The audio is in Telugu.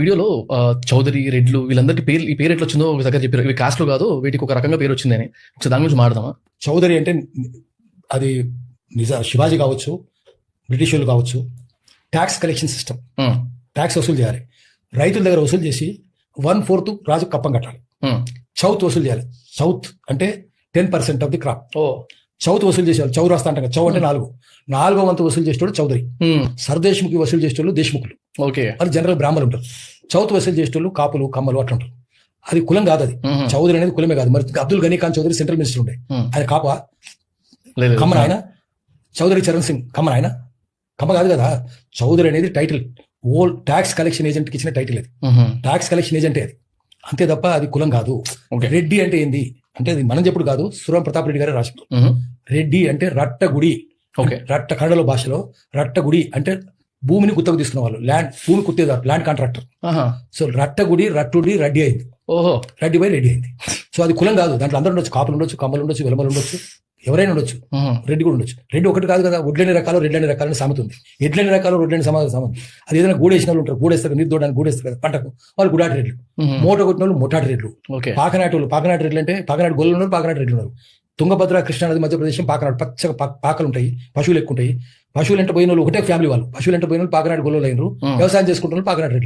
వీడియోలో చౌదరి, రెడ్లు వీళ్ళందరికీ పేర్లు ఈ పేరు ఎట్లా వచ్చిందో ఒక దగ్గర చెప్పారు. ఇవి కాస్ట్లు కాదు, వీటికి ఒక రకంగా పేరు వచ్చిందని. ఒకసారి దాని గురించి మాట్లాడదామా? చౌదరి అంటే అది శివాజీ కావచ్చు, బ్రిటిష్ వాళ్ళు కావచ్చు. ట్యాక్స్ కలెక్షన్ సిస్టమ్, ట్యాక్స్ వసూలు చేయాలి. రైతుల దగ్గర వసూలు చేసి 1/4 రాజు కప్పం కట్టాలి. చౌత్ వసూలు చేయాలి. చౌత్ అంటే 10% ఆఫ్ ది క్రాప్. చౌత్ వసూలు చేసేవాళ్ళు. చౌరాస్తా అంటారు. చౌ అంటే 4వ వంతు వసూలు చేసేవాడు చౌదరి. సర్దేశ్ముఖి వసూలు చేసేవాళ్ళు దేశ్ముఖులు. ఓకే, వాళ్ళు జనరల్ బ్రాహ్మణులు ఉంటారు. చౌత్ వసూలు చేసేవాళ్ళు కాపులు, కమ్మలు అట్లా ఉంటారు. అది కులం కాదు. అది చౌదరి అనేది కులమే కాదు. మరి అబ్దుల్ గనీ ఖాన్ చౌదరి సెంట్రల్ మినిస్టర్ ఉండే, ఆయన కాప కమ్మన. ఆయన చౌదరి చరణ్ సింగ్ కమ్మన. ఆయన కమ్మ కాదు కదా. చౌదరి అనేది title. All tax collection agent కి ఇచ్చిన టైటిల్ అది. ట్యాక్స్ కలెక్షన్ ఏజెంటే అది, అంతే తప్ప అది కులం కాదు. రెడ్డి అంటే ఏంది అంటే అది మనం చెప్పుడు కాదు, సురం ప్రతాప్ రెడ్డి గారే రాశారు. రెడ్డి అంటే రట్టగుడి. రట్ట కన్నడలో భాషలో రట్టగుడి అంటే భూమిని గుత్తకు తీసుకున్న వాళ్ళు, భూమి కుత్తేదారు, ల్యాండ్ కాంట్రాక్టర్. సో రట్టగుడి, రట్టుడి, రెడ్డి అయింది. రెడ్డి బై రెడ్డి అయింది. సో అది కులం కాదు. దాంట్లో అందరూ ఉండొచ్చు. కాపులు ఉండొచ్చు, కమ్మలు ఉండొచ్చు, వెలమలు ఉండొచ్చు, ఎవరైనా ఉండొచ్చు. రెడ్డి కూడా ఉండొచ్చు. రెడ్డి ఒకటి కాదు కదా. వడ్లని రకాలు, రెడ్లని రకాలని సామెత ఉంది. ఎడ్లని రకాలు, రెడ్లని సామెత. అది ఏదైనా గూడేసిన వాళ్ళు ఉంటారు. గూడేస్తారు, నీరు దూడడానికి గూడేస్తారు కదా పంటకు, వాళ్ళు గుడాటి రెడ్లు. మూట కొట్టిన వాళ్ళు ముఠాటి రెడ్లు. పాకనాటి వాళ్ళు, పాకనాటి రెడ్లు అంటే పాకనాటి గొల్లు ఉన్నారు, పాకనాటి రెడ్లు ఉన్నారు. తుంగభద్ర, కృష్ణా నది మధ్యప్రదేశం. పాకనాడు పచ్చగా పాకలు ఉంటాయి, పశువులు ఎక్కువ ఉంటాయి. పశువులు అంటే పోయిన వాళ్ళు ఒకటే ఫ్యామిలీ వాళ్ళు. పశువులు అంటే పోయిన వాళ్ళు పాకనాటి గొల్లు అయినరు. వ్యవసాయం చేసుకుంటున్న వాళ్ళు పాకనాటి రెడ్లు.